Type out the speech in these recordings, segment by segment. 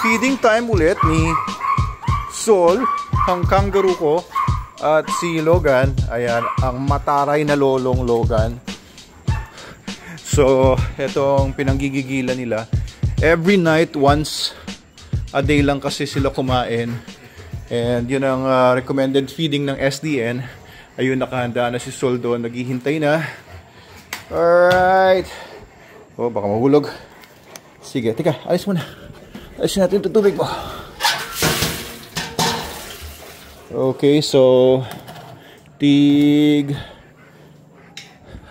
feeding time ulit ni Sol, ang kangaroo ko, at si Logan. Ayan, ang mataray na lolong Logan. So, etong pinanggigigilan nila. Every night, once a day lang kasi sila kumain. And yun ang recommended feeding ng SDN. Ayun, nakahanda na si Sol doon. Naghihintay na. Alright. Oh, baka mahulog. Sige, teka, alis muna. Alisin natin ito tubig mo. Okay, so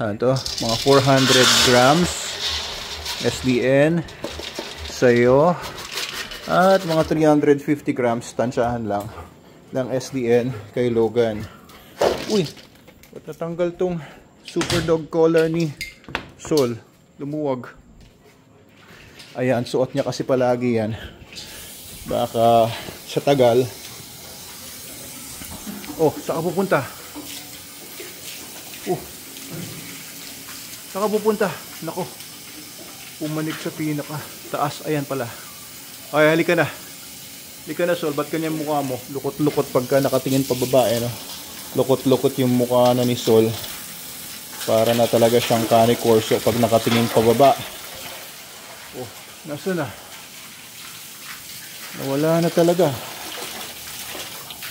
mga 400 grams SDN sa'yo at mga 350 grams tansyahan lang ng SDN kay Logan. Uy, natatanggal tong super dog collar ni Sol. Lumuwag. Ayan, suot niya kasi palagi yan. Baka sa tagal. Oh, saan ka pupunta? Oh, saan ka pupunta? Nako, pumanik sa pinaka taas. Ayan pala. Ay, halika na. Halika na, Sol. Ba't kanyang mukha mo? Lukot-lukot pagka nakatingin pababa, no? Lukot-lukot yung mukha na ni Sol. Para na talaga siyang Cane Corso pag nakatingin pababa. Oh, nasa na? Nawala na talaga.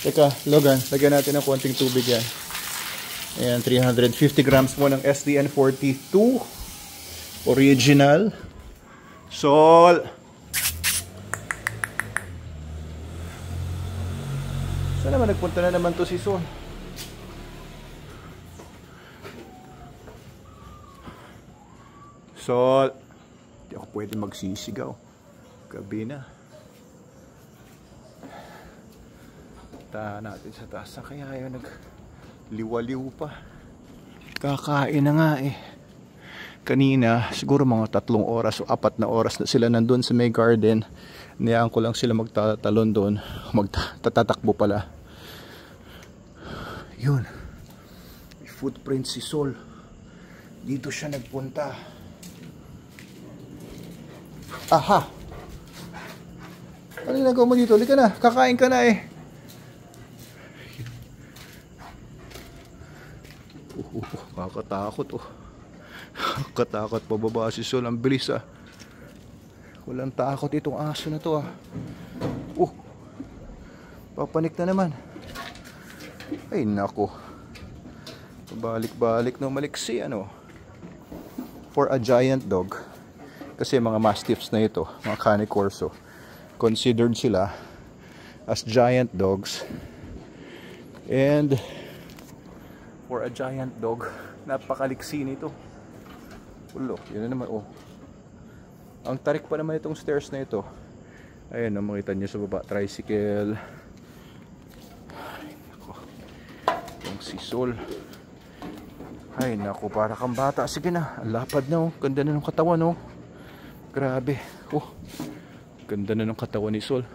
Teka, Logan, lagyan natin ng konting tubig yan. Ayan, 350 grams mo ng SDN 42 original. Sol! Saan naman nagpunta na naman to si Sol? Sol! Hindi ako pwede magsisigaw. Gabi na. Natin sa taas na kaya yun, nagliwaliw pa. Kakain na nga eh. Kanina siguro mga 3 oras o 4 na oras na sila nandun sa may garden. Niyaan ko lang sila magtatalon doon, magtatakbo pala. Yun, may footprint si Sol. Dito siya nagpunta. Aha, ano ginagawa mo dito? Halika na, kakain ka na eh. Kakatakot oh. Kakatakot pababa si Sol. Ang bilis ah. Walang takot itong aso na to ah. Papanik na naman. Ay nako. Balik-balik no maliksi ano. For a giant dog. Kasi mga mastiffs na ito, mga Cane Corso, considered sila as giant dogs. And for a giant dog, napakaliksi nito. Ulo, yun na naman oh. Ang tarik pa naman itong stairs na ito. Ayun, makita niyo sa baba, tricycle. Ay, nako. Yung si Sol. Ay, nako, para kang bata. Sige na, ang lapad na oh. Ganda na ng katawan oh. Grabe. Oh, ganda na ng katawan ni Sol.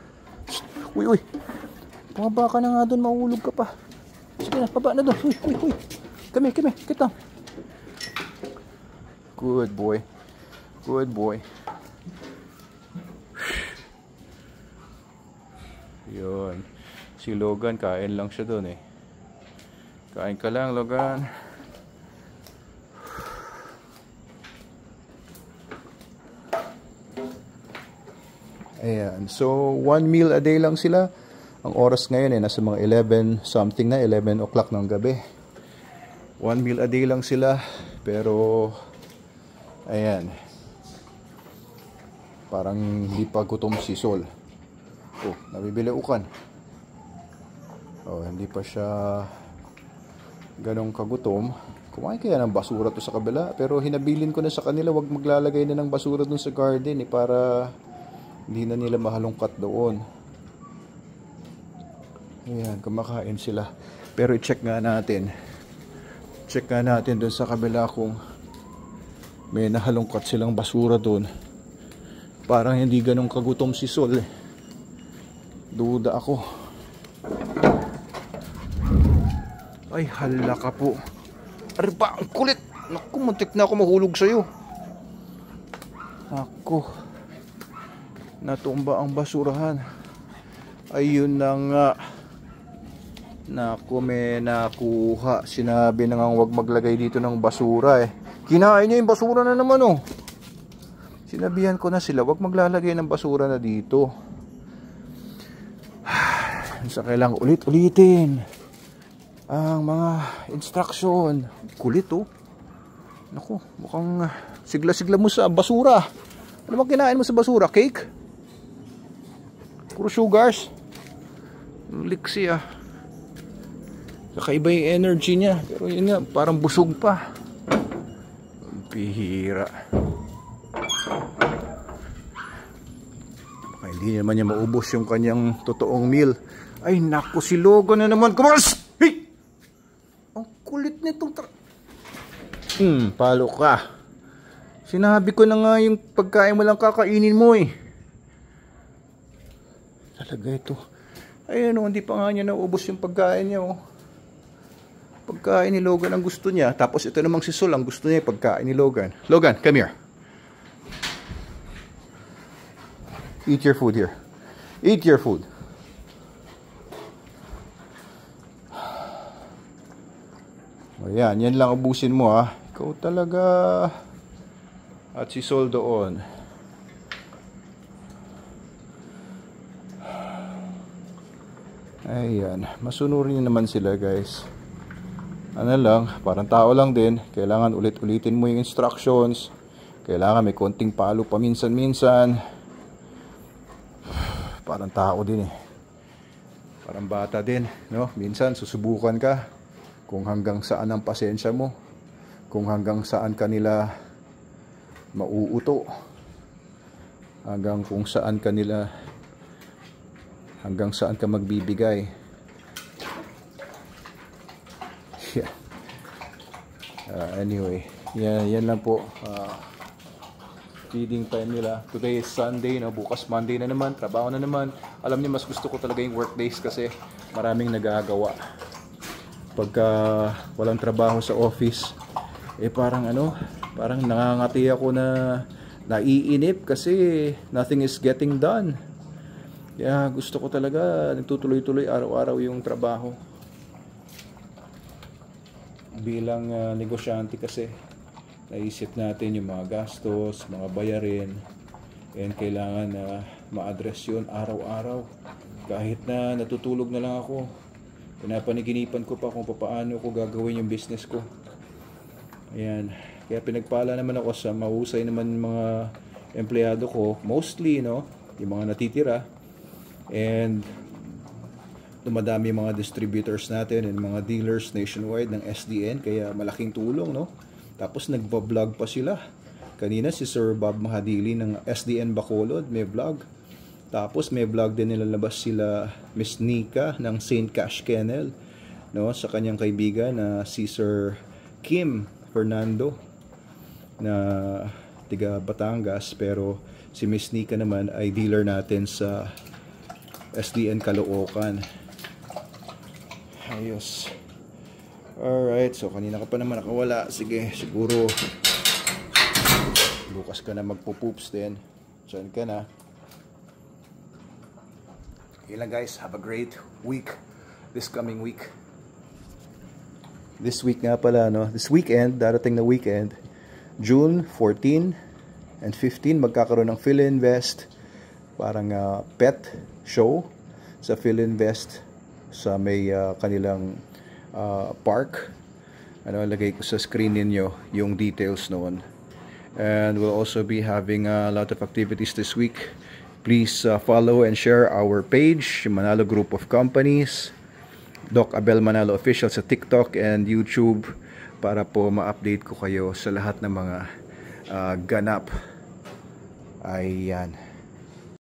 Uy, uy. Pumaba ka na nga doon, mahulog ka pa. Sige na, baba na doon. Uy, uy, uy. Kami, kita. Good boy. Good boy. Yun. Si Logan, kain lang siya doon eh. Kain ka lang, Logan. Ayan. So, 1 meal a day lang sila. Ang oras ngayon eh, nasa mga 11 something na, 11 o'clock ng gabi. 1 meal a day lang sila. Pero, ayan. Parang hindi pa gutom si Sol. Oh, nabibili ukan. Oh, hindi pa siya ganong kagutom. Kumain kaya ng basura to sa kabila. Pero hinabilin ko na sa kanila, wag maglalagay na ng basura dun sa garden eh, para hindi na nila mahalongkat doon. Ayan, kumakain sila. Pero i-check nga natin. Check nga natin doon sa kabila kung may nahalongkat silang basura doon. Parang hindi ganong kagutom si Sol eh. Duda ako. Ay, hala ka po. Arba, ang kulit. Naku, muntik na ako mahulog sa'yo. Ako. natumba ang basurahan. Ayun na nga. Naku, may nakuha. Sinabi na nga huwag maglagay dito ng basura eh. Kinain niya yung basura na naman oh. Sinabihan ko na sila, huwag maglalagay ng basura na dito. Sa kailangan ulit-ulitin ang mga instruction. Kulit oh. Naku, mukhang sigla-sigla mo sa basura. Ano bang kinain mo sa basura? Cake? Puro sugars? Liksi ah. Kakaiba yung energy niya. Pero yun nga, parang busog pa. Pihira. Baka hindi naman niya maubos yung kanyang totoong meal. Ay naku, si Logan na naman. Kumalas! Hey! Ang kulit nitong palo ka. Sinabi ko na nga yung pagkain mo lang kakainin mo eh. Talaga ito. Ayun o, hindi pa nga niya naubos yung pagkain niya oh. Pagkain ni Logan ang gusto niya. Tapos ito namang si Sol ang gusto niya pagkain ni Logan. Logan, come here. Eat your food here. Eat your food. Ayan, yan lang ubusin mo ha. Ikaw talaga. At si Sol doon. Ayan, masunurin naman sila guys. Ano lang, parang tao lang din. Kailangan ulit-ulitin mo yung instructions. Kailangan may konting palo paminsan-minsan. Parang tao din eh. Parang bata din, no? Minsan susubukan ka kung hanggang saan ang pasensya mo. Kung hanggang saan kanila mauuto. Hanggang kung saan kanila hanggang saan ka magbibigay. Yeah. Anyway, yan lang po. Feeding time nila. Today is Sunday, no? Bukas Monday na naman, trabaho na naman. Alam niyo, mas gusto ko talaga yung work days kasi maraming nagagawa. Pagka walang trabaho sa office, eh parang parang nangangati ako na naiinip kasi nothing is getting done. Kaya gusto ko talaga nagtutuloy-tuloy araw-araw yung trabaho. Bilang negosyante kasi naisip natin yung mga gastos, mga bayarin, and kailangan na ma-address yun araw-araw. Kahit na natutulog na lang ako, pinapaniginipan ko pa kung paano ko gagawin yung business ko. Ayan, kaya pinagpala naman ako sa mahusay naman mga empleyado ko, mostly no, yung mga natitira, and dumadami mga distributors natin and mga dealers nationwide ng SDN, kaya malaking tulong no. Tapos nagba-vlog pa sila. Kanina si Sir Bob Mahadili ng SDN Bacolod may vlog. Tapos may vlog din nilalabas sila Miss Nika ng St. Cash Kennel, no, sa kanyang kaibigan na si Sir Kim Fernando na tiga Batangas, pero si Miss Nika naman ay dealer natin sa SDN Caloocan. Ayos. Alright, so kanina ka pa naman nakawala. Sige, siguro bukas ka na magpo-poops din. Diyan ka na. Okay lang guys, have a great week this coming week. This week nga pala, no? This weekend, darating na weekend, June 14 and 15, magkakaroon ng Philinvest, parang pet show sa Philinvest sa may kanilang park. Lagay ko sa screen ninyo yung details noon. And we'll also be having a lot of activities this week. Please follow and share our page, Manalo Group of Companies, Doc Abel Manalo Official sa TikTok and YouTube, para po ma-update ko kayo sa lahat ng mga ganap. Ayan.